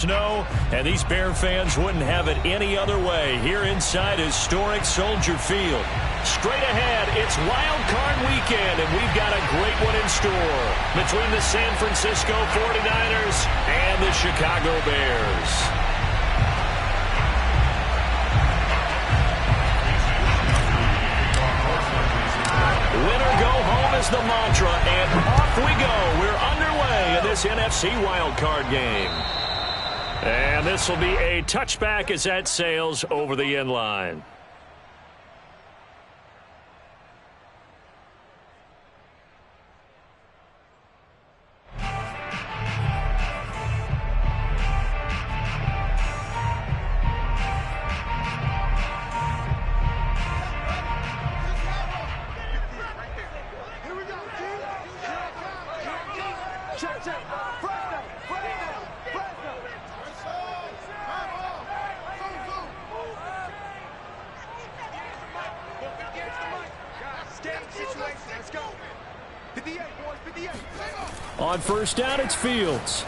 Snow, and these Bear fans wouldn't have it any other way here inside historic Soldier Field. Straight ahead, it's Wild Card Weekend, and we've got a great one in store between the San Francisco 49ers and the Chicago Bears. Winner go home is the mantra, and off we go. We're underway in this NFC Wild Card game. And this will be a touchback as that sails over the end line. On first down, it's Fields.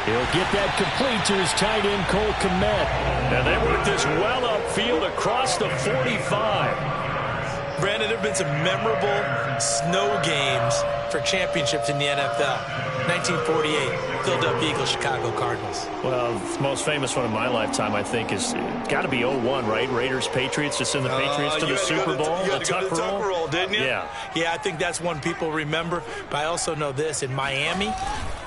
He'll get that complete to his tight end, Cole Kmet. And they work this well upfield across the 45. Brandon, there have been some memorable snow games for championships in the NFL. 1948, Philadelphia Eagles, Chicago Cardinals. Well, the most famous one of my lifetime, I think, is got to be 01, right? Raiders, Patriots, to send the Patriots to the Super Bowl. You had to go to the Tucker Roll, didn't you? Yeah. Yeah, I think that's one people remember. But I also know this. In Miami,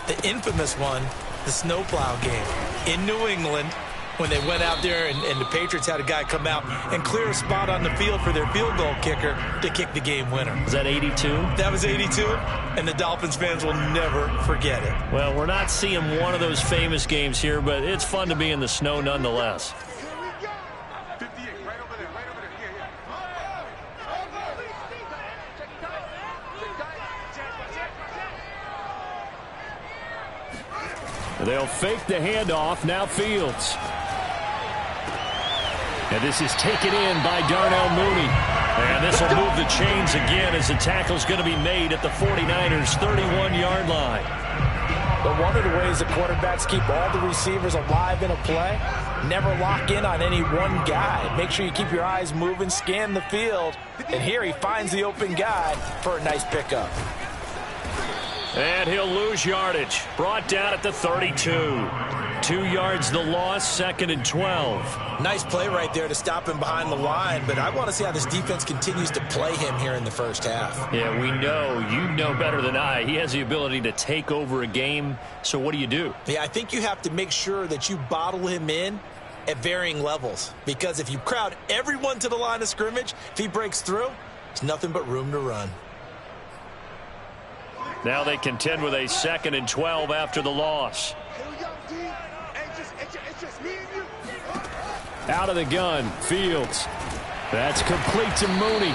the infamous one, the snowplow game in New England, when they went out there and the Patriots had a guy come out and clear a spot on the field for their field goal kicker to kick the game winner. Was that 82? That was 82, and the Dolphins fans will never forget it. Well, we're not seeing one of those famous games here, but it's fun to be in the snow nonetheless. They'll fake the handoff. Now Fields. And this is taken in by Darnell Mooney. And this will move the chains again as the tackle's going to be made at the 49ers' 31-yard line. But one of the ways the quarterbacks keep all the receivers alive in a play, never lock in on any one guy. Make sure you keep your eyes moving, scan the field. And here he finds the open guy for a nice pickup. And he'll lose yardage. Brought down at the 32. 2 yards the loss, 2nd and 12. Nice play right there to stop him behind the line, but I want to see how this defense continues to play him here in the first half. Yeah, we know. You know better than I. He has the ability to take over a game, so what do you do? Yeah, I think you have to make sure that you bottle him in at varying levels, because if you crowd everyone to the line of scrimmage, if he breaks through, there's nothing but room to run. Now they contend with a 2nd and 12 after the loss. Out of the gun, Fields. That's complete to Mooney.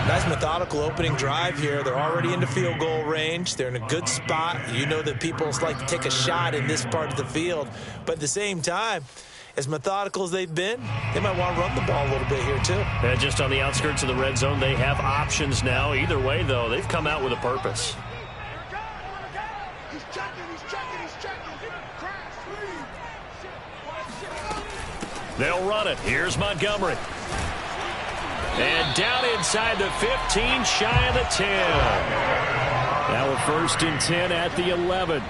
Nice methodical opening drive here. They're already into field goal range. They're in a good spot. You know that people like to take a shot in this part of the field. But at the same time, as methodical as they've been, they might want to run the ball a little bit here too. And just on the outskirts of the red zone, they have options now. Either way, though, they've come out with a purpose. They'll run it. Here's Montgomery. And down inside the 15, shy of the 10. Now a 1st and 10 at the 11.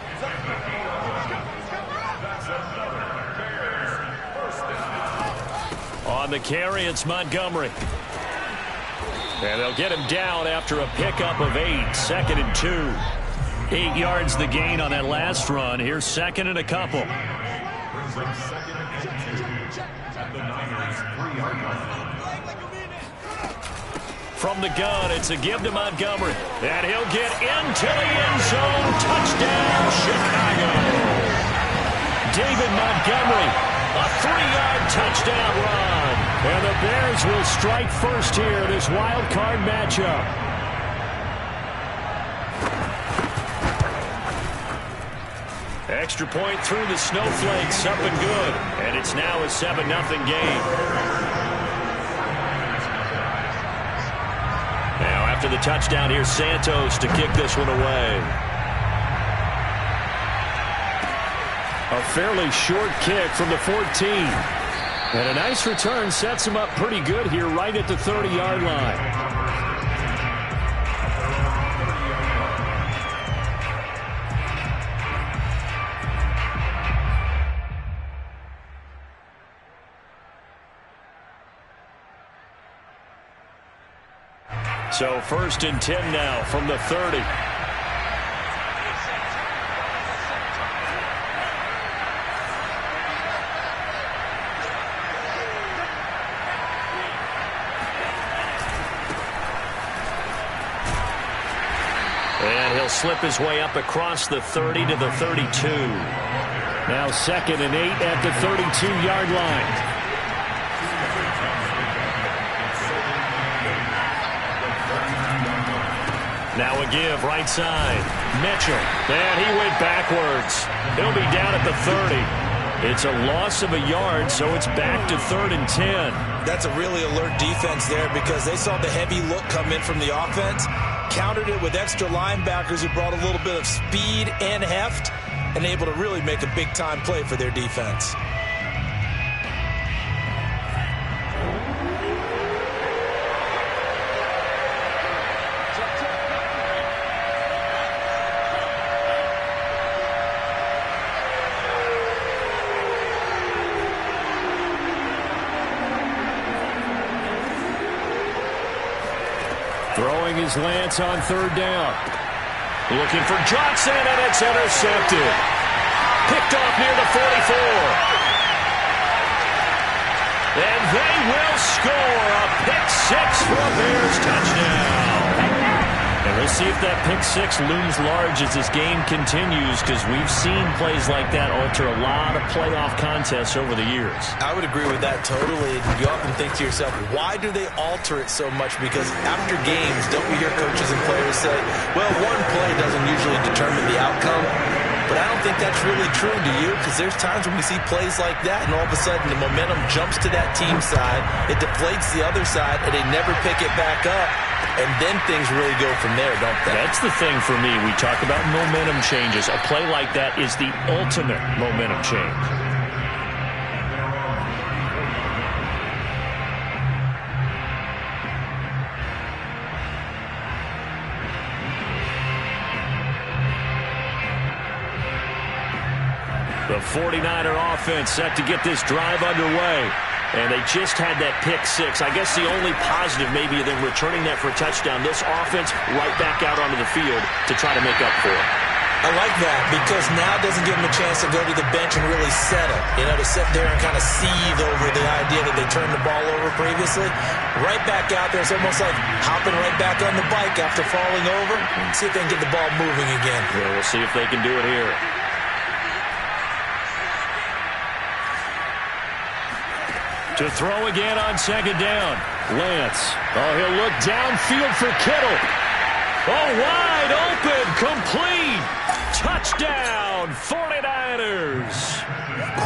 On the carry, it's Montgomery. And they'll get him down after a pickup of 8. 2nd and 2. 8 yards the gain on that last run. Here's 2nd and a couple. From the gun, it's a give to Montgomery. And he'll get into the end zone. Touchdown, Chicago. David Montgomery, a 3-yard touchdown run. And the Bears will strike first here, this wild card matchup. Extra point through the snowflakes, up and good. And it's now a 7-0 game. Now after the touchdown, here's Santos to kick this one away. A fairly short kick from the 14. And a nice return sets him up pretty good here right at the 30-yard line. So 1st and 10 now from the 30. And he'll slip his way up across the 30 to the 32. Now 2nd and 8 at the 32-yard line. Now a give right side. Mitchell. And he went backwards. He'll be down at the 30. It's a loss of a yard, so it's back to 3rd and 10. That's a really alert defense there because they saw the heavy look come in from the offense, countered it with extra linebackers who brought a little bit of speed and heft, and able to really make a big-time play for their defense. Throwing his lance on 3rd down. Looking for Johnson, and it's intercepted. Picked off near the 44. And they will score a pick-6 for a Bears touchdown. And we'll see if that pick-6 looms large as this game continues, because we've seen plays like that alter a lot of playoff contests over the years. I would agree with that totally. You often think to yourself, why do they alter it so much? Because after games, don't we hear coaches and players say, well, one play doesn't usually determine the outcome. But I don't think that's really true, do you? Because there's times when we see plays like that, and all of a sudden the momentum jumps to that team side, it deflates the other side, and they never pick it back up. And then things really go from there, don't they? That's the thing for me. We talk about momentum changes. A play like that is the ultimate momentum change. The 49er offense set to get this drive underway. And they just had that pick-6. I guess the only positive maybe of them returning that for a touchdown. This offense right back out onto the field to try to make up for it. I like that because now it doesn't give them a chance to go to the bench and really settle. You know, to sit there and kind of seethe over the idea that they turned the ball over previously. Right back out there. It's almost like hopping right back on the bike after falling over. See if they can get the ball moving again. Yeah, we'll see if they can do it here. To throw again on 2nd down. Lance. Oh, he'll look downfield for Kittle. Oh, wide open. Complete. Touchdown, 49ers.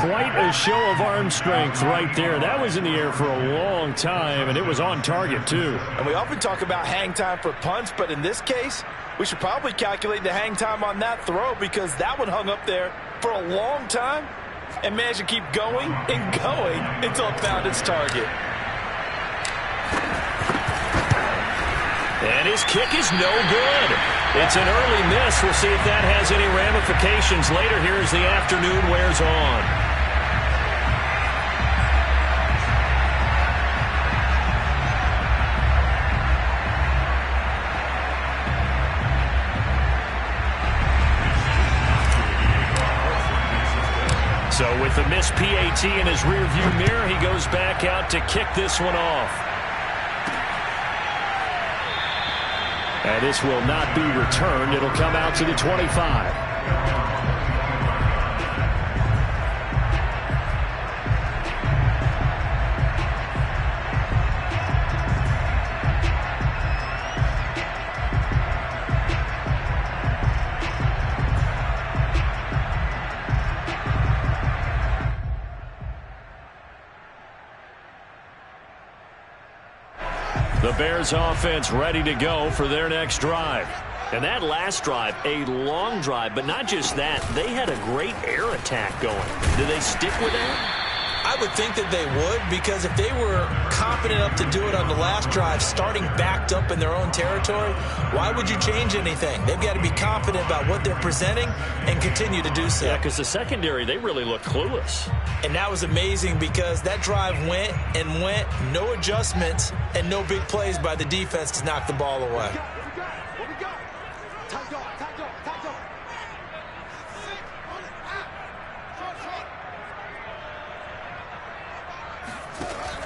Quite a show of arm strength right there. That was in the air for a long time, and it was on target, too. And we often talk about hang time for punts, but in this case, we should probably calculate the hang time on that throw because that one hung up there for a long time and managed to keep going and going until it found its target. And his kick is no good. It's an early miss. We'll see if that has any ramifications later here as the afternoon wears on. So with the missed PAT in his rearview mirror, he goes back out to kick this one off. And this will not be returned. It'll come out to the 25. The Bears offense ready to go for their next drive. And that last drive, a long drive, but not just that. They had a great air attack going. Do they stick with that? I would think that they would, because if they were confident enough to do it on the last drive, starting backed up in their own territory, why would you change anything? They've got to be confident about what they're presenting and continue to do so. Yeah, because the secondary, they really look clueless. And that was amazing because that drive went and went, no adjustments and no big plays by the defense to knock the ball away.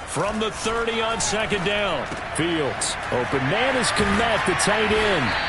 From the 30 on second down. Fields. Open man is Kmet, the tight end.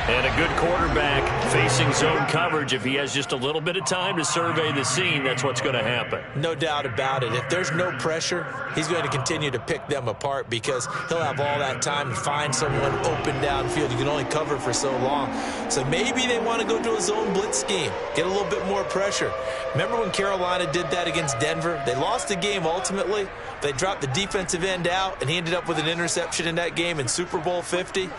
And a good quarterback facing zone coverage. If he has just a little bit of time to survey the scene, that's what's going to happen. No doubt about it. If there's no pressure, he's going to continue to pick them apart because he'll have all that time to find someone open downfield. You can only cover for so long. So maybe they want to go to a zone blitz scheme, get a little bit more pressure. Remember when Carolina did that against Denver? They lost the game ultimately. They dropped the defensive end out, and he ended up with an interception in that game in Super Bowl 50.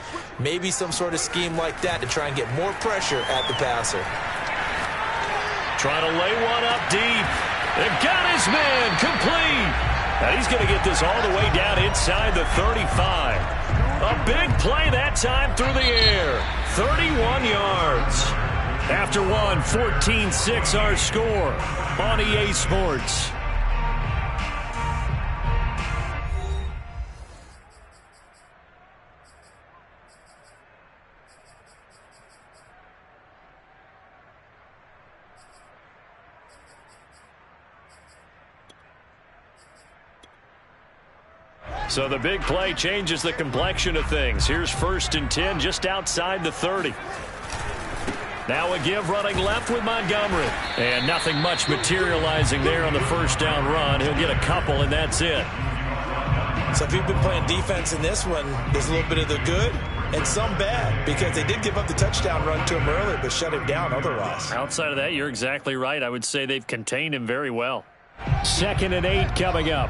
Maybe some sort of scheme like that to try and get more pressure at the passer. Trying to lay one up deep. They've got his man complete. And he's going to get this all the way down inside the 35. A big play that time through the air. 31 yards. After one, 14-6 our score on EA Sports. So the big play changes the complexion of things. Here's 1st and 10 just outside the 30. Now a give running left with Montgomery. And nothing much materializing there on the first down run. He'll get a couple, and that's it. So if you've been playing defense in this one, there's a little bit of the good and some bad, because they did give up the touchdown run to him earlier, but shut him down otherwise. Outside of that, you're exactly right. I would say they've contained him very well. 2nd and 8 coming up.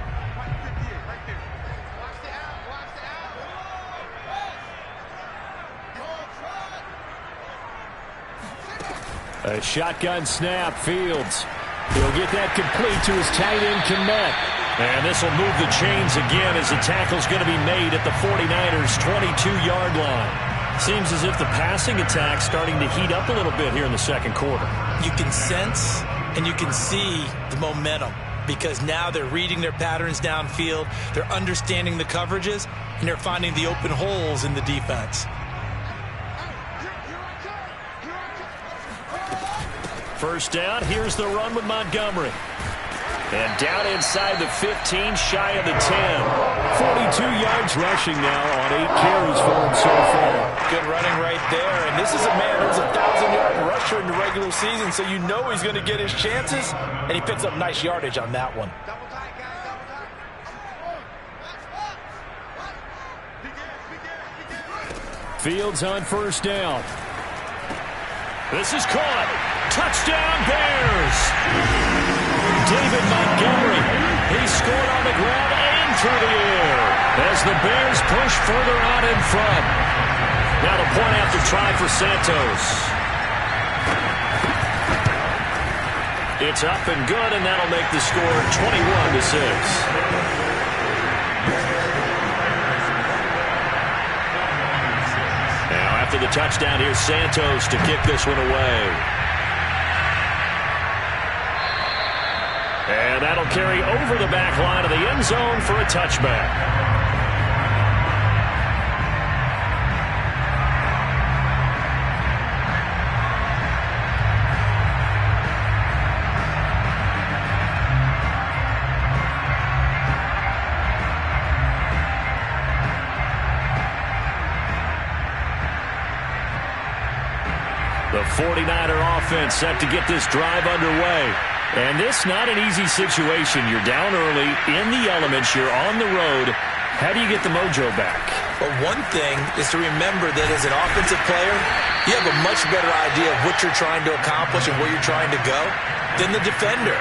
A shotgun snap, Fields. He'll get that complete to his tight end, Kmet. And this will move the chains again as the tackle's going to be made at the 49ers' 22-yard line. Seems as if the passing attack's starting to heat up a little bit here in the second quarter. You can sense and you can see the momentum because now they're reading their patterns downfield, they're understanding the coverages, and they're finding the open holes in the defense. First down, here's the run with Montgomery. And down inside the 15, shy of the 10. 42 yards rushing now on 8 carries for him so far. Good running right there. And this is a man who's a 1,000-yard rusher in the regular season, so you know he's going to get his chances, and he picks up nice yardage on that one. Fields on first down. This is caught. Touchdown, Bears. David Montgomery. He scored on the ground and through the air as the Bears push further out in front. Now the point after try for Santos. It's up and good, and that'll make the score 21-6. After the touchdown, here's Santos to kick this one away. And that'll carry over the back line of the end zone for a touchback. The 49er offense set to get this drive underway. And this not an easy situation. You're down early, in the elements, you're on the road. How do you get the mojo back? Well, one thing is to remember that as an offensive player, you have a much better idea of what you're trying to accomplish and where you're trying to go than the defender.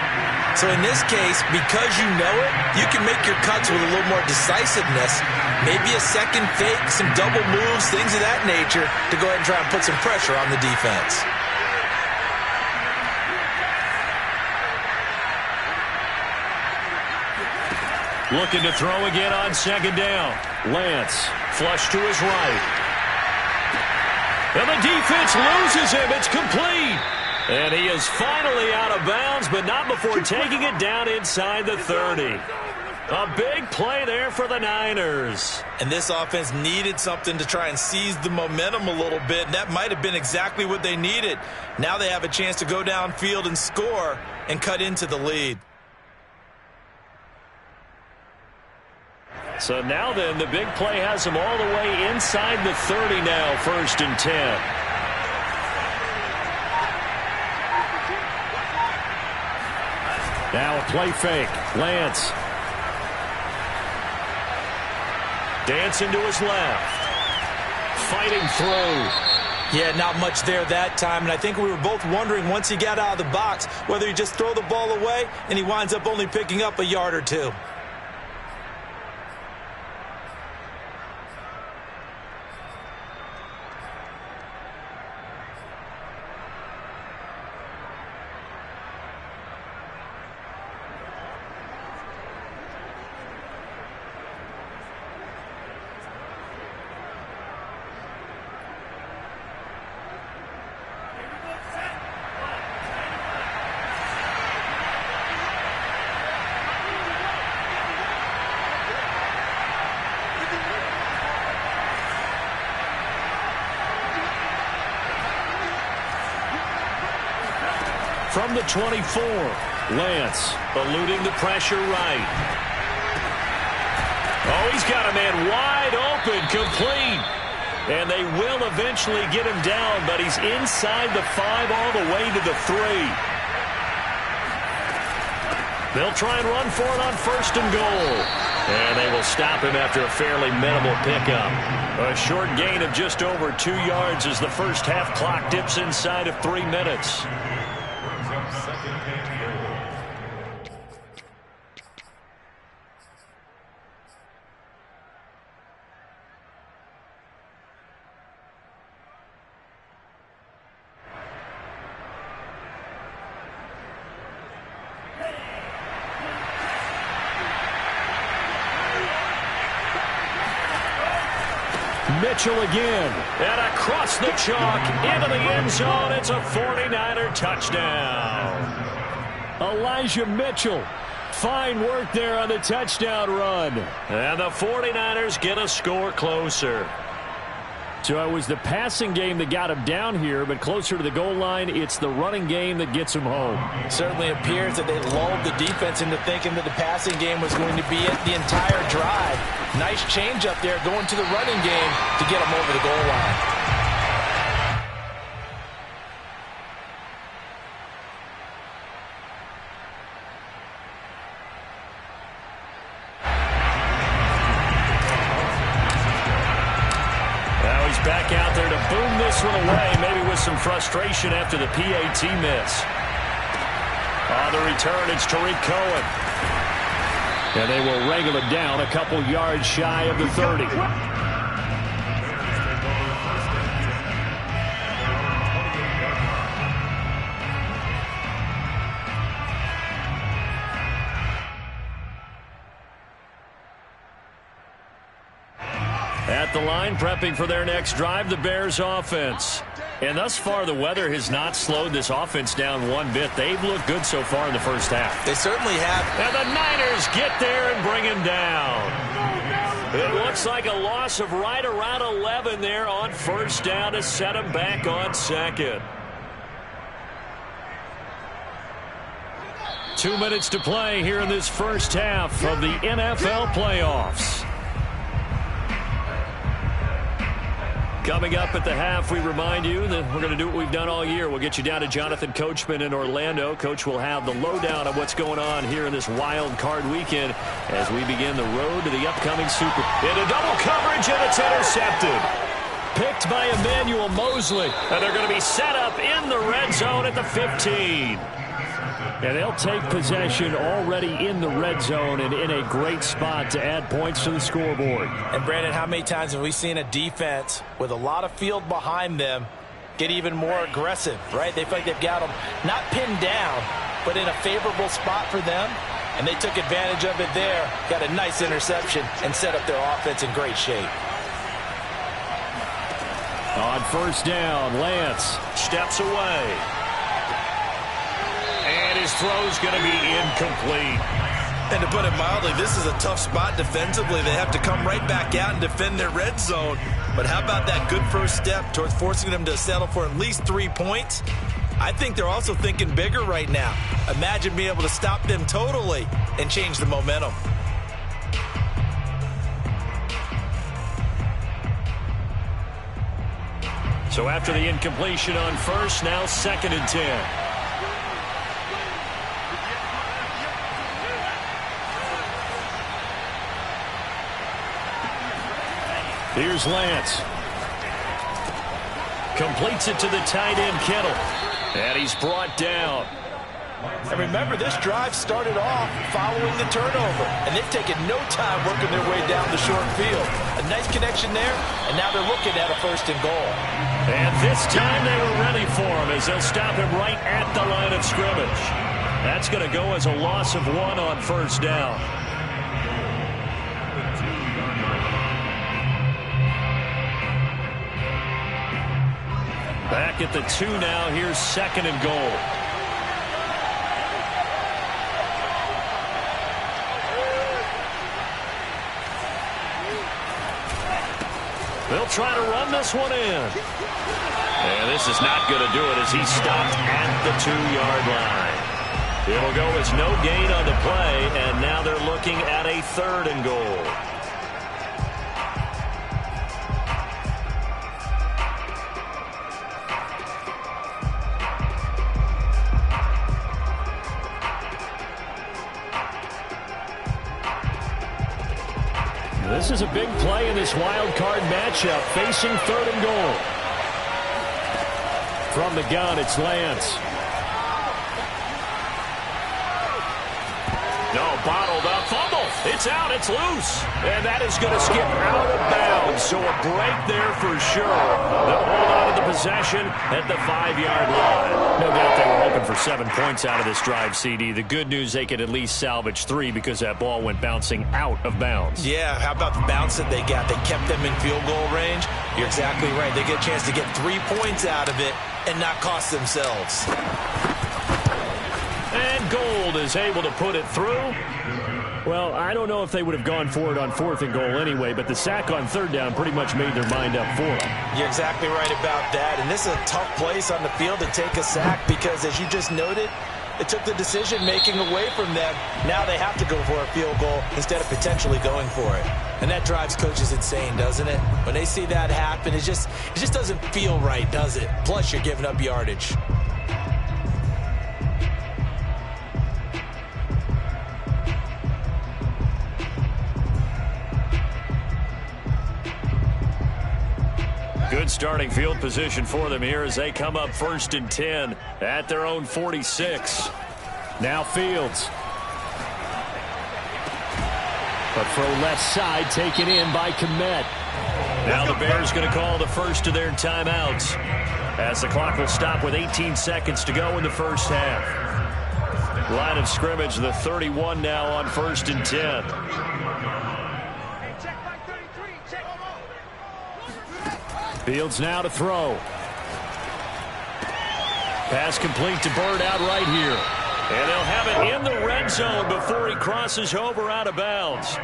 So in this case, because you know it, you can make your cuts with a little more decisiveness. Maybe a second fake, some double moves, things of that nature to go ahead and try and put some pressure on the defense. Looking to throw again on second down. Lance, flush to his right. And the defense loses him. It's complete. And he is finally out of bounds, but not before taking it down inside the 30. A big play there for the Niners. And this offense needed something to try and seize the momentum a little bit, and that might have been exactly what they needed. Now they have a chance to go downfield and score and cut into the lead. So now then, the big play has him all the way inside the 30 now, 1st and 10. Now a play fake. Lance. Dancing to his left. Fighting through. Yeah, not much there that time, and I think we were both wondering once he got out of the box whether he just throw the ball away, and he winds up only picking up a yard or two. From the 24, Lance eluding the pressure right. Oh, he's got a man wide open, complete. And they will eventually get him down, but he's inside the 5 all the way to the 3. They'll try and run for it on 1st and goal. And they will stop him after a fairly minimal pickup. A short gain of just over 2 yards as the first half clock dips inside of 3 minutes. Mitchell again, and across the chalk into the end zone. It's a 49er touchdown. Elijah Mitchell, fine work there on the touchdown run. And the 49ers get a score closer. So it was the passing game that got him down here, but closer to the goal line, it's the running game that gets him home. It certainly appears that they lulled the defense into thinking that the passing game was going to be it the entire drive. Nice change up there going to the running game to get him over the goal line. Back out there to boom this one away, maybe with some frustration after the PAT miss. On the return, it's Tariq Cohen. And they will wrangle it down a couple yards shy of the 30. At the line, prepping for their next drive, the Bears offense. And thus far, the weather has not slowed this offense down one bit. They've looked good so far in the first half. They certainly have. And the Niners get there and bring him down. It looks like a loss of right around 11 there on 1st down to set him back on 2nd. 2 minutes to play here in this first half of the NFL playoffs. Coming up at the half, we remind you that we're going to do what we've done all year. We'll get you down to Jonathan Coachman in Orlando. Coach will have the lowdown of what's going on here in this wild card weekend as we begin the road to the upcoming Super. Into double coverage, and it's intercepted. picked by Emmanuel Mosley. And they're going to be set up in the red zone at the 15. And they'll take possession already in the red zone and in a great spot to add points to the scoreboard. And, Brandon, how many times have we seen a defense with a lot of field behind them get even more aggressive, right? They feel like they've got them not pinned down, but in a favorable spot for them. And they took advantage of it there, got a nice interception, and set up their offense in great shape. On first down, Lance steps away. And his throw's going to be incomplete. And to put it mildly, this is a tough spot defensively. They have to come right back out and defend their red zone. But how about that good first step towards forcing them to settle for at least 3 points? I think they're also thinking bigger right now. Imagine being able to stop them totally and change the momentum. So after the incompletion on first, now 2nd and 10. Here's Lance. Completes it to the tight end, Kittle. And he's brought down. And remember, this drive started off following the turnover. And they've taken no time working their way down the short field. A nice connection there, and now they're looking at a 1st and goal. And this time they were ready for him as they'll stop him right at the line of scrimmage. That's going to go as a loss of 1 on first down. Back at the 2 now. Here's 2nd and goal. They'll try to run this one in. And this is not going to do it as he's stopped at the 2-yard line. It'll go as no gain on the play, and now they're looking at a 3rd and goal. This is a big play in this wild card matchup, facing 3rd and goal. From the gun, it's Lance. No, bottled up, fumble. It's out, it's loose. And that is going to skip out of bounds, so a break there for sure. They'll hold on to the possession at the 5-yard line. No doubt they were hoping for 7 points out of this drive, CD. The good news, they could at least salvage 3 because that ball went bouncing out of bounds. Yeah, how about the bounce that they got? They kept them in field goal range. You're exactly right. They get a chance to get 3 points out of it and not cost themselves. And Gold is able to put it through. Well, I don't know if they would have gone for it on 4th and goal anyway, but the sack on 3rd down pretty much made their mind up for them. You're exactly right about that. And this is a tough place on the field to take a sack because, as you just noted, it took the decision-making away from them. Now they have to go for a field goal instead of potentially going for it. And that drives coaches insane, doesn't it? When they see that happen, it just doesn't feel right, does it? Plus, you're giving up yardage. Good starting field position for them here as they come up 1st and 10 at their own 46. Now Fields. A throw left side taken in by Kmet. Now the Bears going to call the first of their timeouts as the clock will stop with 18 seconds to go in the first half. Line of scrimmage, the 31 now on 1st and 10. Fields now to throw. Pass complete to Bird out right here. And they'll have it in the red zone before he crosses over out of bounds.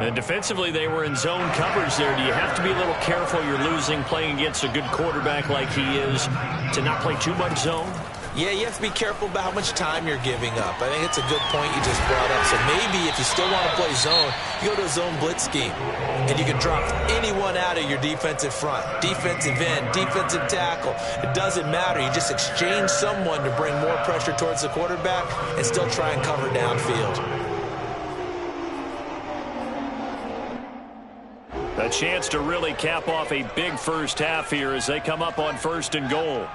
And defensively, they were in zone coverage there. Do you have to be a little careful? You're losing, playing against a good quarterback like he is, to not play too much zone? Yeah, you have to be careful about how much time you're giving up. I think it's a good point you just brought up. So maybe if you still want to play zone, you go to a zone blitz scheme. And you can drop anyone out of your defensive front. Defensive end, defensive tackle. It doesn't matter. You just exchange someone to bring more pressure towards the quarterback and still try and cover downfield. A chance to really cap off a big first half here as they come up on 1st and goal.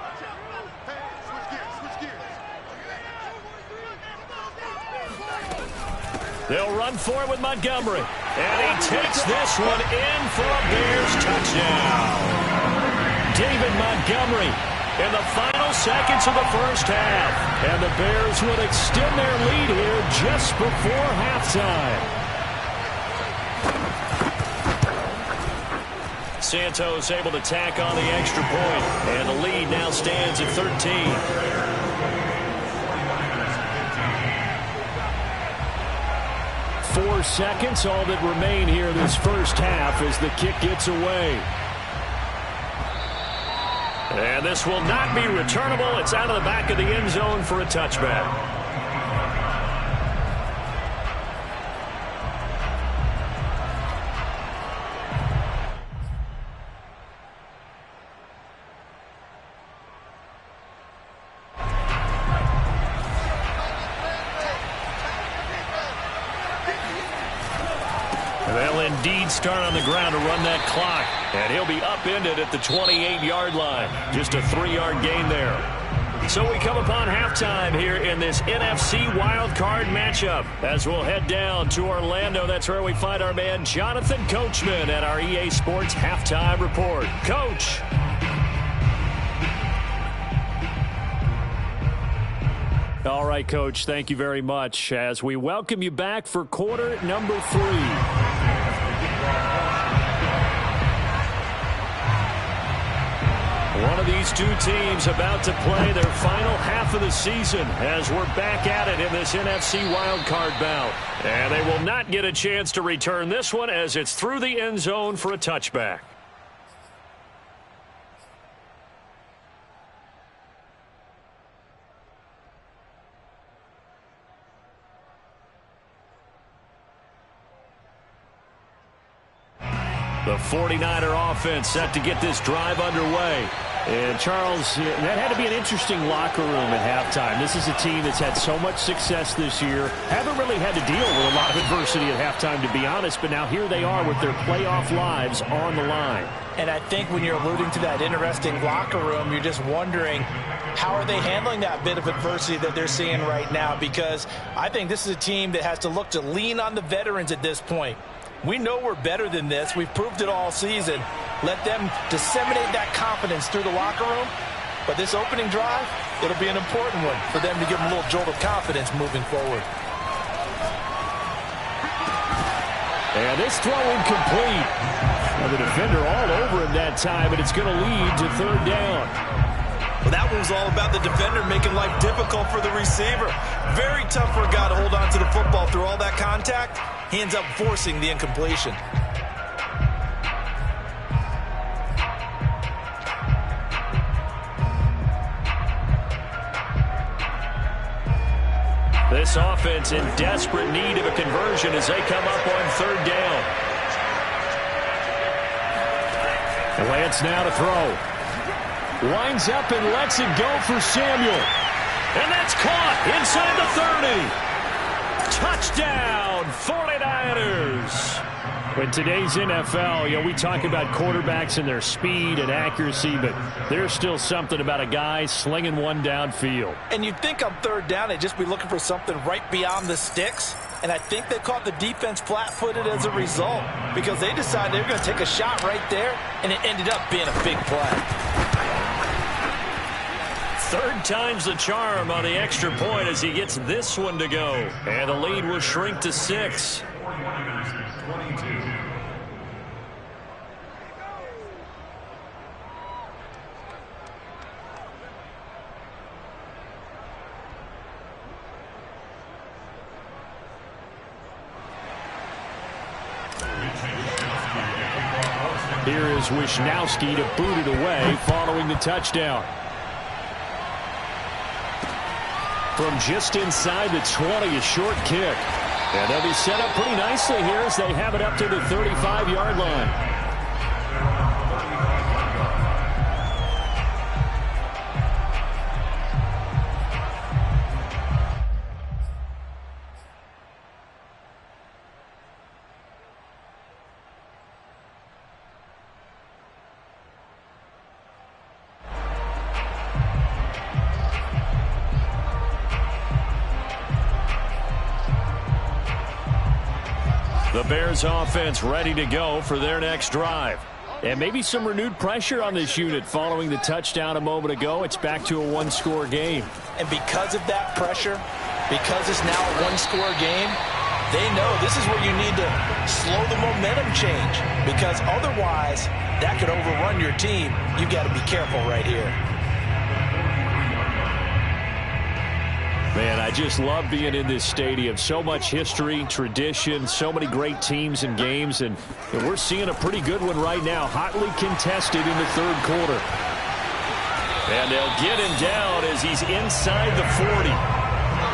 They'll run for it with Montgomery. And he takes this one in for a Bears touchdown. David Montgomery in the final seconds of the first half. And the Bears would extend their lead here just before halftime. Santos able to tack on the extra point. And the lead now stands at 13. 4 seconds, all that remain here this first half as the kick gets away. And this will not be returnable. It's out of the back of the end zone for a touchback. They'll indeed start on the ground to run that clock. And he'll be upended at the 28-yard line. Just a 3-yard gain there. So we come upon halftime here in this NFC wildcard matchup. As we'll head down to Orlando, that's where we find our man Jonathan Coachman at our EA Sports Halftime Report. Coach. All right, Coach, thank you very much as we welcome you back for quarter number 3. One of these two teams about to play their final half of the season as we're back at it in this NFC wildcard bout. And they will not get a chance to return this one as it's through the end zone for a touchback. The 49er offense set to get this drive underway. And, Charles, that had to be an interesting locker room at halftime. This is a team that's had so much success this year. Haven't really had to deal with a lot of adversity at halftime, to be honest. But now here they are with their playoff lives on the line. And I think when you're alluding to that interesting locker room, you're just wondering, how are they handling that bit of adversity that they're seeing right now? Because I think this is a team that has to look to lean on the veterans at this point. We know we're better than this. We've proved it all season. Let them disseminate that confidence through the locker room. But this opening drive, it'll be an important one for them to give them a little jolt of confidence moving forward. And this throw incomplete. Now the defender all over him that time, and it's going to lead to 3rd down. Well, that one was all about the defender making life difficult for the receiver. Very tough for a guy to hold on to the football through all that contact. He ends up forcing the incompletion. This offense in desperate need of a conversion as they come up on 3rd down. Lance now to throw. Winds up and lets it go for Samuel. And that's caught inside the 30. Touchdown, 49ers. In today's NFL, we talk about quarterbacks and their speed and accuracy, but there's still something about a guy slinging one downfield. And you'd think on 3rd down, they'd just be looking for something right beyond the sticks. And I think they caught the defense flat-footed as a result because they decided they were going to take a shot right there, and it ended up being a big play. 3rd time's the charm on the extra point as he gets this one to go. And the lead will shrink to 6. Here is Wisnowski to boot it away following the touchdown. From just inside the 20, a short kick. And they'll be set up pretty nicely here as they have it up to the 35-yard line. The Bears offense ready to go for their next drive. And maybe some renewed pressure on this unit following the touchdown a moment ago. It's back to a one-score game. And because of that pressure, because it's now a one-score game, they know this is where you need to slow the momentum change, because otherwise that could overrun your team. You've got to be careful right here. Man, I just love being in this stadium. So much history, tradition, so many great teams and games, and we're seeing a pretty good one right now, hotly contested in the third quarter. And they'll get him down as he's inside the 40.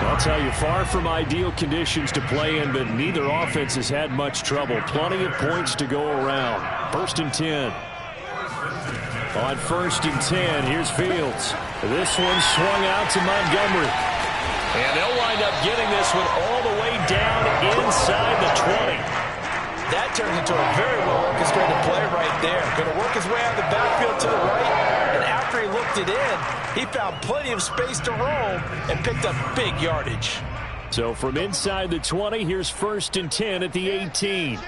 I'll tell you, far from ideal conditions to play in, but neither offense has had much trouble. Plenty of points to go around. 1st and 10. On 1st and 10, here's Fields. This one swung out to Montgomery. And they'll wind up getting this one all the way down inside the 20. That turns into a very well-orchestrated play right there. Going to work his way out of the backfield to the right. And after he looked it in, he found plenty of space to roam and picked up big yardage. So from inside the 20, here's 1st and 10 at the 18.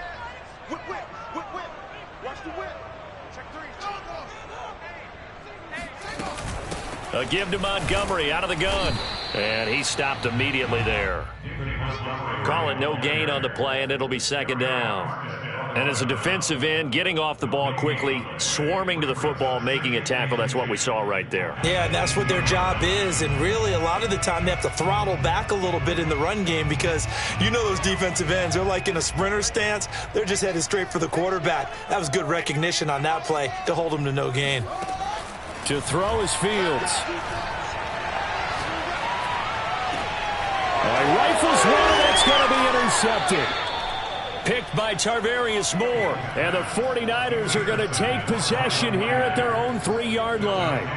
A give to Montgomery out of the gun. And he stopped immediately there. Call it no gain on the play, and it'll be 2nd down. And as a defensive end, getting off the ball quickly, swarming to the football, making a tackle, that's what we saw right there. Yeah, and that's what their job is. And really, a lot of the time, they have to throttle back a little bit in the run game, because you know those defensive ends, they're like in a sprinter stance. They're just headed straight for the quarterback. That was good recognition on that play to hold him to no gain. To throw is Fields. He rifles one, that's going to be intercepted. Picked by Tarvarius Moore. And the 49ers are going to take possession here at their own 3-yard line.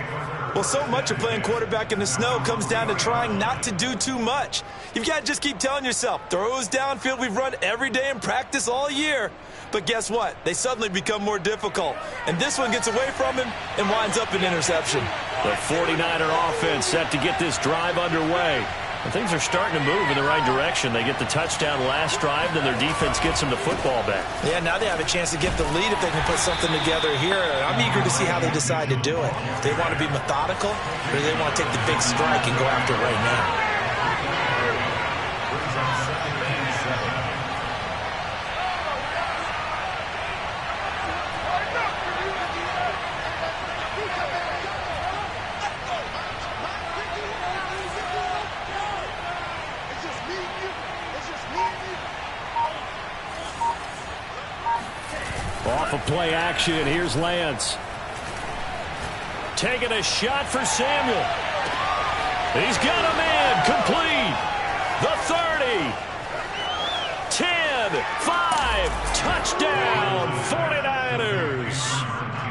Well, so much of playing quarterback in the snow comes down to trying not to do too much. You've got to just keep telling yourself, throws downfield we've run every day in practice all year. But guess what? They suddenly become more difficult. And this one gets away from him and winds up an interception. The 49er offense set to get this drive underway. And things are starting to move in the right direction. They get the touchdown last drive, then their defense gets them the football back. Yeah, now they have a chance to get the lead if they can put something together here. I'm eager to see how they decide to do it. Do they want to be methodical, or do they want to take the big strike and go after it right now? Off of play action, here's Lance. Taking a shot for Samuel. He's got a man complete. The 30. 10, 5, touchdown, 49ers.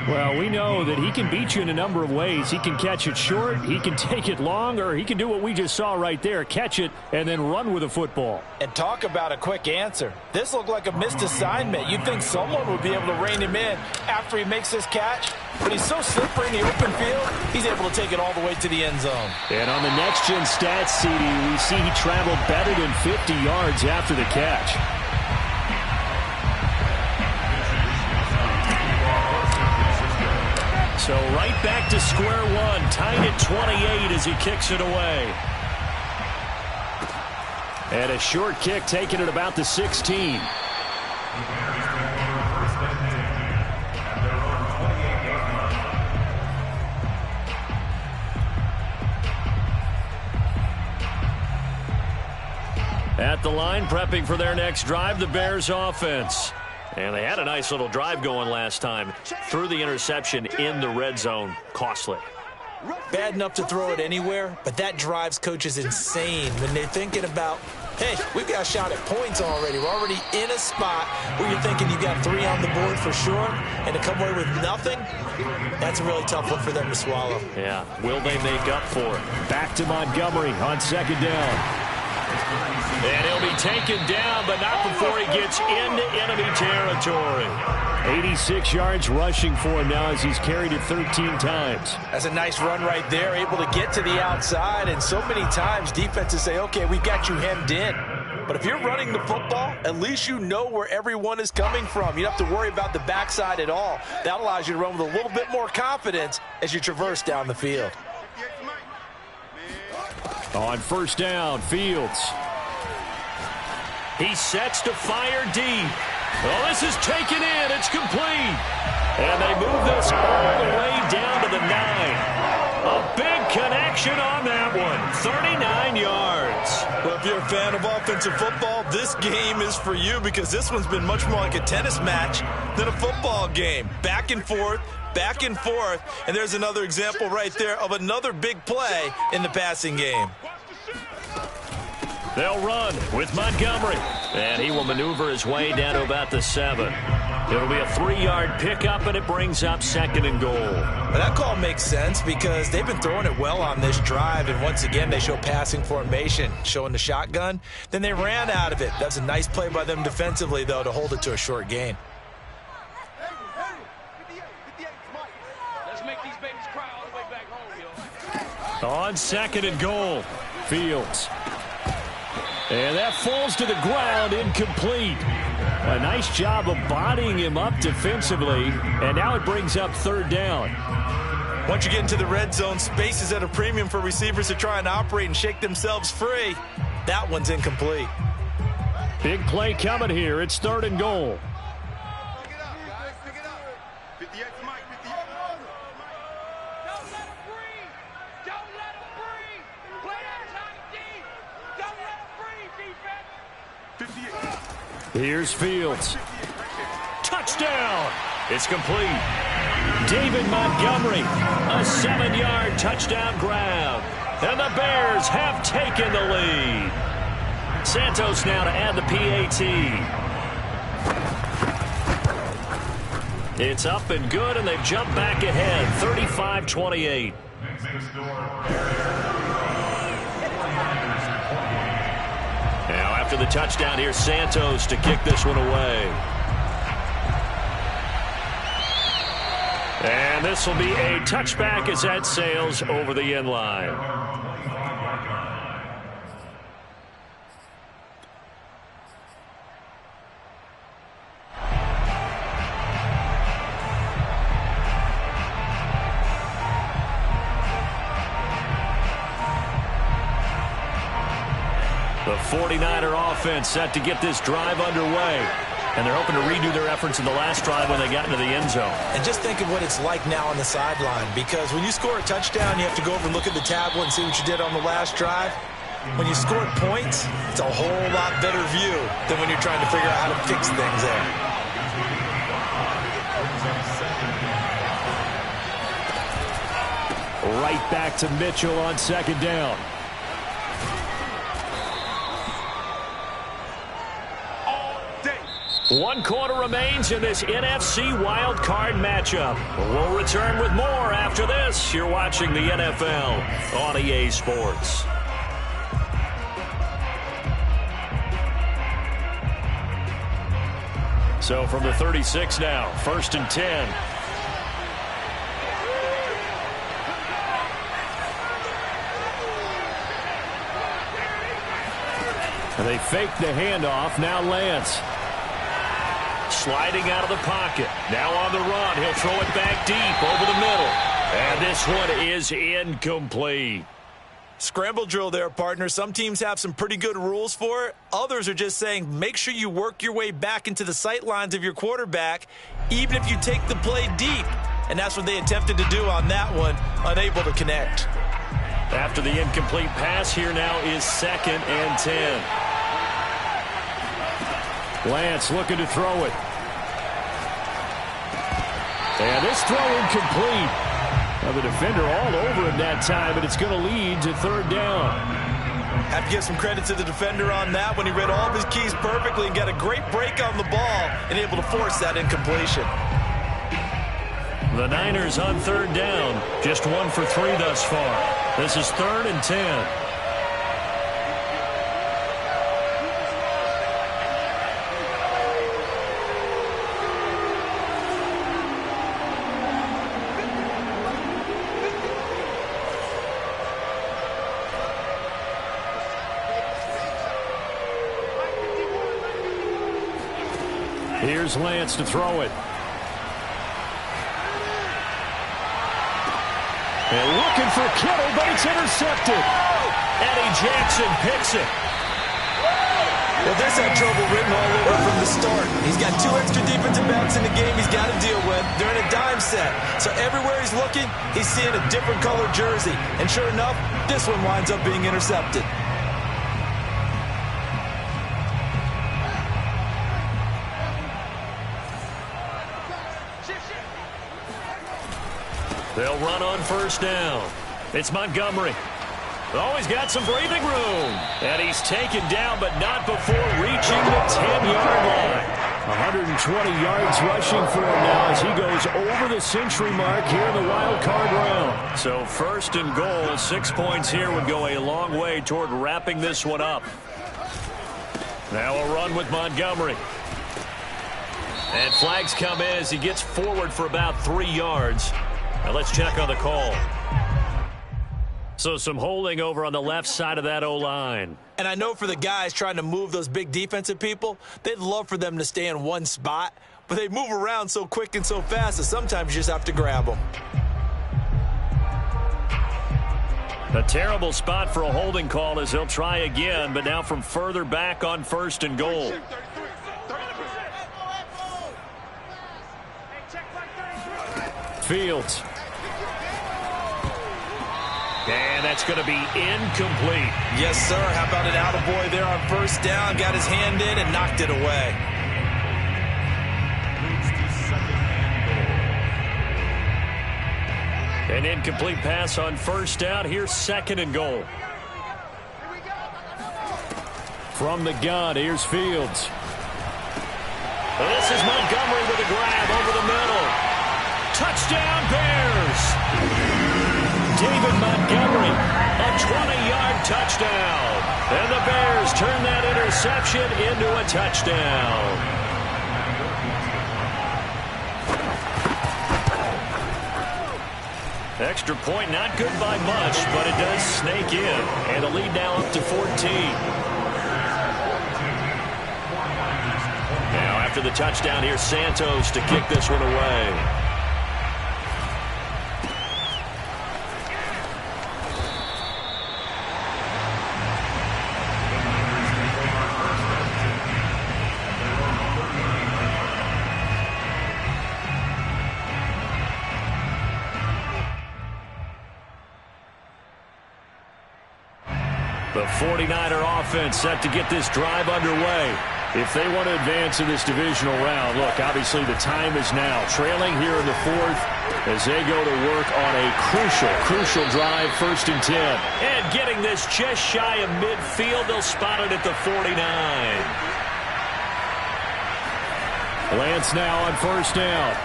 Well, we know that he can beat you in a number of ways. He can catch it short, he can take it long, or he can do what we just saw right there, catch it and then run with the football. And talk about a quick answer. This looked like a missed assignment. You'd think someone would be able to rein him in after he makes this catch, but he's so slippery in the open field, he's able to take it all the way to the end zone. And on the next-gen stats, CD, we see he traveled better than 50 yards after the catch. So right back to square one, tied at 28 as he kicks it away. And a short kick taken at about the 16. At the line, prepping for their next drive, the Bears offense. And they had a nice little drive going last time. Threw the interception in the red zone. Costly. Bad enough to throw it anywhere, but that drives coaches insane when they're thinking about, hey, we've got a shot at points already. We're already in a spot where you're thinking you got 3 on the board for sure, and to come away with nothing, that's a really tough one for them to swallow. Yeah, will they make up for it? Back to Montgomery on 2nd down. And he'll be taken down, but not before he gets into enemy territory. 86 yards rushing for him now as he's carried it 13 times. That's a nice run right there, able to get to the outside, and so many times defenses say, okay, we got you hemmed in. But if you're running the football, at least you know where everyone is coming from. You don't have to worry about the backside at all. That allows you to run with a little bit more confidence as you traverse down the field. On first down, Fields. He sets to fire deep. Well, this is taken in. It's complete. And they move this all the way down to the 9. A big connection on that one. 39 yards. Well, if you're a fan of offensive football, this game is for you because this one's been much more like a tennis match than a football game. Back and forth, and there's another example right there of another big play in the passing game. They'll run with Montgomery, and he will maneuver his way down to about the 7. It'll be a 3-yard pickup, and it brings up 2nd and goal. Well, that call makes sense because they've been throwing it well on this drive, and once again, they show passing formation, showing the shotgun. Then they ran out of it. That's a nice play by them defensively, though, to hold it to a short gain. Let's make these babies cry all the way back home, yo. On 2nd and goal, Fields. And that falls to the ground, incomplete. A nice job of bodying him up defensively, and now it brings up 3rd down. Once you get into the red zone, space is at a premium for receivers to try and operate and shake themselves free. That one's incomplete. Big play coming here. It's 3rd and goal. Here's Fields. Touchdown! It's complete. David Montgomery, a 7-yard touchdown grab. And the Bears have taken the lead. Santos now to add the PAT. It's up and good, and they've jumped back ahead, 35-28. Now after the touchdown, here's Santos to kick this one away. And this will be a touchback as that sails over the end line. The 49er offense set to get this drive underway. And they're hoping to redo their efforts in the last drive when they got into the end zone. And just think of what it's like now on the sideline, because when you score a touchdown, you have to go over and look at the tablet and see what you did on the last drive. When you scored points, it's a whole lot better view than when you're trying to figure out how to fix things there. Right back to Mitchell on 2nd down. One quarter remains in this NFC Wild Card matchup. We'll return with more after this. You're watching the NFL on EA Sports. So from the 36 now, 1st and 10. And they fake the handoff. Now Lance. Sliding out of the pocket. Now on the run. He'll throw it back deep over the middle. And this one is incomplete. Scramble drill there, partner. Some teams have some pretty good rules for it. Others are just saying make sure you work your way back into the sight lines of your quarterback, even if you take the play deep. And that's what they attempted to do on that one, unable to connect. After the incomplete pass, here now is 2nd and 10. Lance looking to throw it. And this throw incomplete. Now the defender all over him that time, but it's going to lead to 3rd down. Have to give some credit to the defender on that when he read all of his keys perfectly and got a great break on the ball and able to force that incompletion. The Niners on 3rd down. Just 1 for 3 thus far. This is 3rd and 10. Here's Lance to throw it. And looking for Kittle, but it's intercepted. Eddie Jackson picks it. Well, there's that trouble written all over from the start. He's got 2 extra defensive backs in the game he's got to deal with. They're in a dime set. So everywhere he's looking, he's seeing a different colored jersey. And sure enough, this one winds up being intercepted. They'll run on first down. It's Montgomery. Oh, he's got some breathing room. And he's taken down, but not before reaching the 10-yard line. 120 yards rushing for him now as he goes over the century mark here in the wild card round. So first and goal, 6 points here would go a long way toward wrapping this one up. Now a run with Montgomery. And flags come in as he gets forward for about 3 yards. Now let's check on the call. So some holding over on the left side of that O-line. And I know for the guys trying to move those big defensive people, they'd love for them to stay in one spot, but they move around so quick and so fast that sometimes you just have to grab them. A terrible spot for a holding call as they'll try again, but now from further back on first and goal. Fields. And that's going to be incomplete. Yes, sir. How about an attaboy there on first down? Got his hand in and knocked it away. An incomplete pass on first down. Here's second and goal. From the gun, here's Fields. This is Montgomery with a grab over the middle. Touchdown, Bears! David Montgomery, a 20-yard touchdown. And the Bears turn that interception into a touchdown. Extra point, not good by much, but it does snake in. And the lead now up to 14. Now after the touchdown, here's Santos to kick this one away. The 49er offense set to get this drive underway. If they want to advance in this divisional round, look, obviously the time is now. Trailing here in the fourth as they go to work on a crucial drive, 1st and 10. And getting this just shy of midfield, they'll spot it at the 49. Lance now on first down.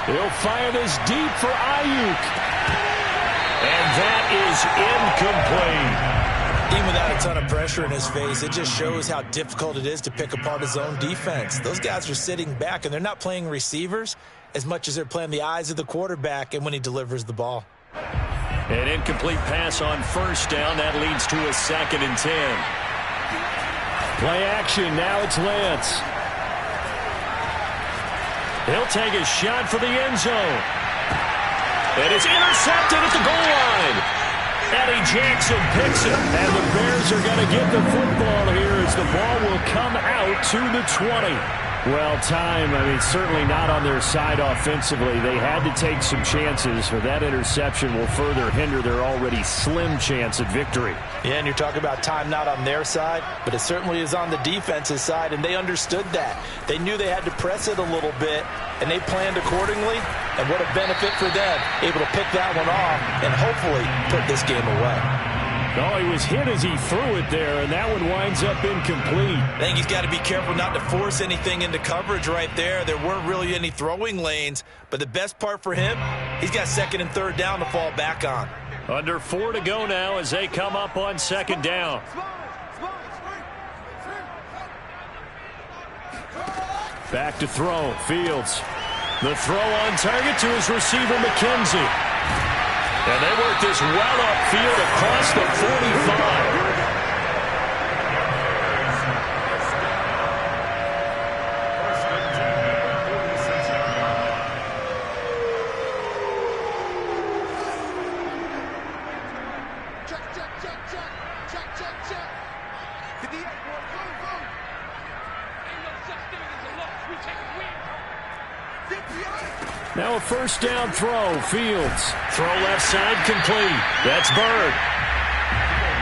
He'll fire this deep for Ayuk. And that is incomplete. Even without a ton of pressure in his face, it just shows how difficult it is to pick apart his own defense. Those guys are sitting back, and they're not playing receivers as much as they're playing the eyes of the quarterback and when he delivers the ball. An incomplete pass on first down. That leads to a 2nd and 10. Play action. Now it's Lance. He'll take a shot for the end zone. And it's intercepted at the goal line. Eddie Jackson picks it. And the Bears are going to get the football here as the ball will come out to the 20. Well, certainly not on their side offensively. They had to take some chances, but that interception will further hinder their already slim chance at victory. Yeah, and you're talking about time not on their side, but it certainly is on the defense's side, and they understood that. They knew they had to press it a little bit, and they planned accordingly, and what a benefit for them, able to pick that one off and hopefully put this game away. Oh, he was hit as he threw it there, and that one winds up incomplete. I think he's got to be careful not to force anything into coverage right there. There weren't really any throwing lanes, but the best part for him, he's got 2nd and 3rd down to fall back on. Under 4 to go now as they come up on 2nd down. Back to throw. Fields. The throw on target to his receiver, McKenzie. And they work this well upfield across the 45. Now a first down throw. Fields. Throw left side complete. That's Bird.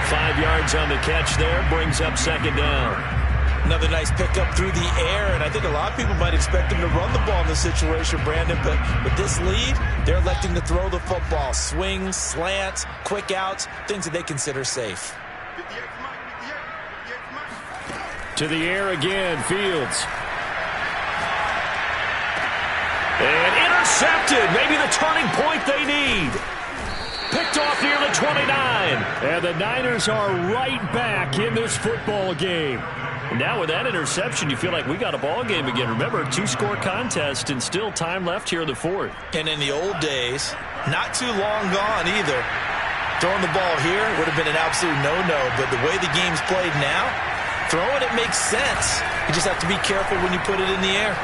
5 yards on the catch there. Brings up second down. Another nice pickup through the air, and I think a lot of people might expect him to run the ball in this situation, Brandon, but with this lead, they're electing to throw the football. Swings, slants, quick outs, things that they consider safe. To the air again, Fields. And intercepted. Maybe the turning point they need. Picked off near the 29. And the Niners are right back in this football game. Now with that interception, you feel like we got a ball game again. Remember, 2-score contest and still time left here in the fourth. And in the old days, not too long gone either. Throwing the ball here would have been an absolute no-no, but the way the game's played now, throwing it makes sense. You just have to be careful when you put it in the air.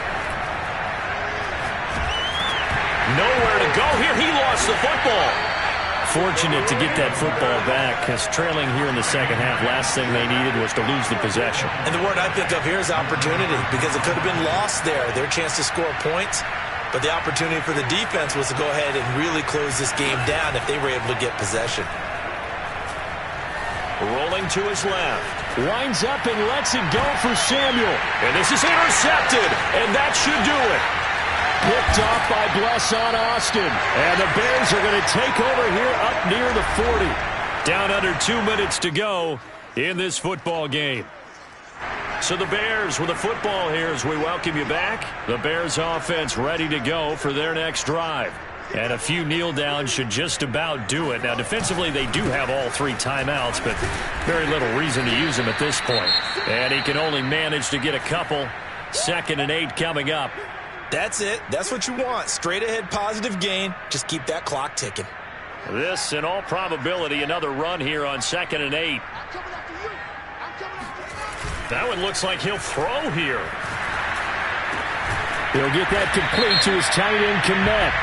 Nowhere to go here. He lost the football. Fortunate to get that football back, because trailing here in the second half, last thing they needed was to lose the possession. And the word I think of here is opportunity, because it could have been lost there. Their chance to score points, but the opportunity for the defense was to go ahead and really close this game down if they were able to get possession. Rolling to his left. Winds up and lets it go for Samuel. And this is intercepted, and that should do it. Picked off by Blesson Austin. And the Bears are going to take over here up near the 40. Down under 2 minutes to go in this football game. So the Bears with the football here as we welcome you back. The Bears offense ready to go for their next drive. And a few kneel downs should just about do it. Now defensively they do have all 3 timeouts, but very little reason to use them at this point. And he can only manage to get a couple. 2nd and 8 coming up. That's it. That's what you want. Straight ahead positive gain. Just keep that clock ticking. This, in all probability, another run here on 2nd and 8. That one looks like he'll throw here. He'll get that complete to his tight end, Kmet.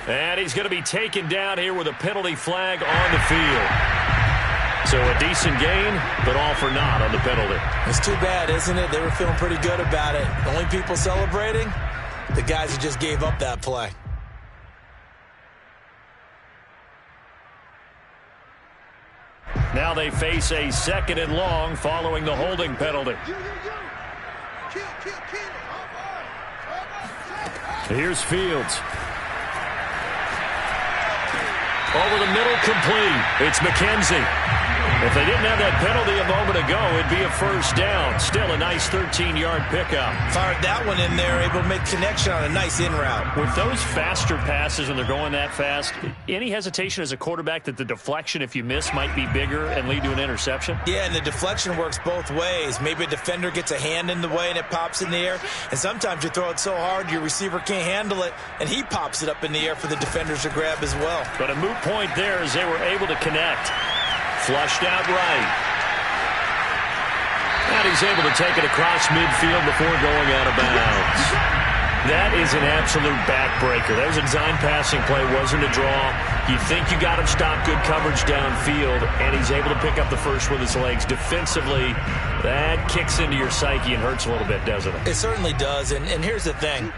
And he's going to be taken down here with a penalty flag on the field. So a decent gain, but all for naught on the penalty. It's too bad, isn't it? They were feeling pretty good about it. The only people celebrating, the guys who just gave up that play. Now they face a 2nd and long following the holding penalty. Here's Fields. Over the middle, complete. It's McKenzie. If they didn't have that penalty a moment ago, it'd be a first down. Still a nice 13-yard pickup. Fired that one in there, able to make connection on a nice in route. With those faster passes and they're going that fast, any hesitation as a quarterback that the deflection, if you miss, might be bigger and lead to an interception? Yeah, and the deflection works both ways. Maybe a defender gets a hand in the way and it pops in the air. And sometimes you throw it so hard your receiver can't handle it, and he pops it up in the air for the defenders to grab as well. But a moot point there as they were able to connect. Flushed out right. And he's able to take it across midfield before going out of bounds. That is an absolute backbreaker. That was a design passing play, wasn't a draw. You think you got him stopped, good coverage downfield, and he's able to pick up the first with his legs. Defensively, that kicks into your psyche and hurts a little bit, doesn't it? It certainly does, and here's the thing.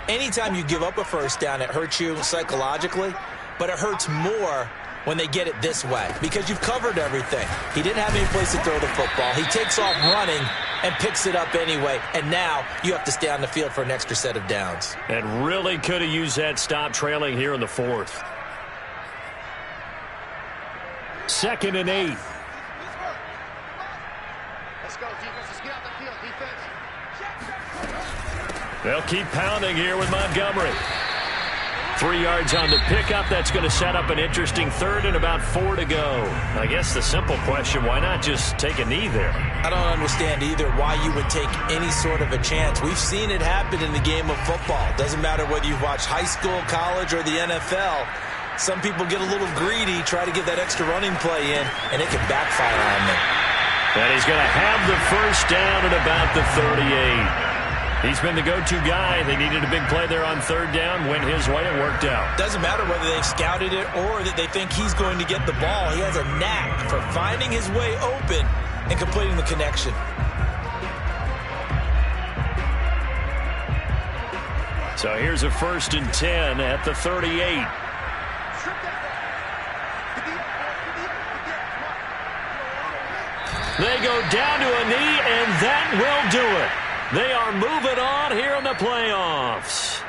Anytime you give up a first down, it hurts you psychologically, but it hurts more when they get it this way, because you've covered everything. He didn't have any place to throw the football. He takes off running and picks it up anyway, and now you have to stay on the field for an extra set of downs. And really could have used that stop trailing here in the 4th. 2nd and 8. Let's go, defense. Let's get out the field, defense. They'll keep pounding here with Montgomery. 3 yards on the pickup. That's going to set up an interesting 3rd and about 4 to go. I guess the simple question, why not just take a knee there? I don't understand either why you would take any sort of a chance. We've seen it happen in the game of football. Doesn't matter whether you've watched high school, college, or the NFL. Some people get a little greedy, try to get that extra running play in, and it can backfire on them. And he's going to have the first down at about the 38. He's been the go-to guy. They needed a big play there on 3rd down. Went his way. It worked out. Doesn't matter whether they've scouted it or that they think he's going to get the ball. He has a knack for finding his way open and completing the connection. So here's a 1st and 10 at the 38. They go down to a knee, and that will do it. They are moving on here in the playoffs.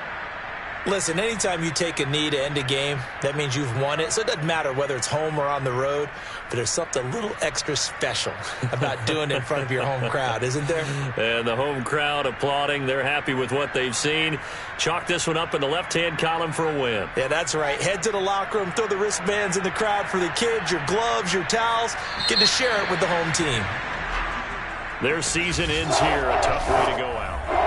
Listen, anytime you take a knee to end a game, that means you've won it. So it doesn't matter whether it's home or on the road, but there's something a little extra special about doing it in front of your home crowd, isn't there? And the home crowd applauding. They're happy with what they've seen. Chalk this one up in the left-hand column for a win. Yeah, that's right. Head to the locker room, throw the wristbands in the crowd for the kids, your gloves, your towels. Get to share it with the home team. Their season ends here. A tough way to go out.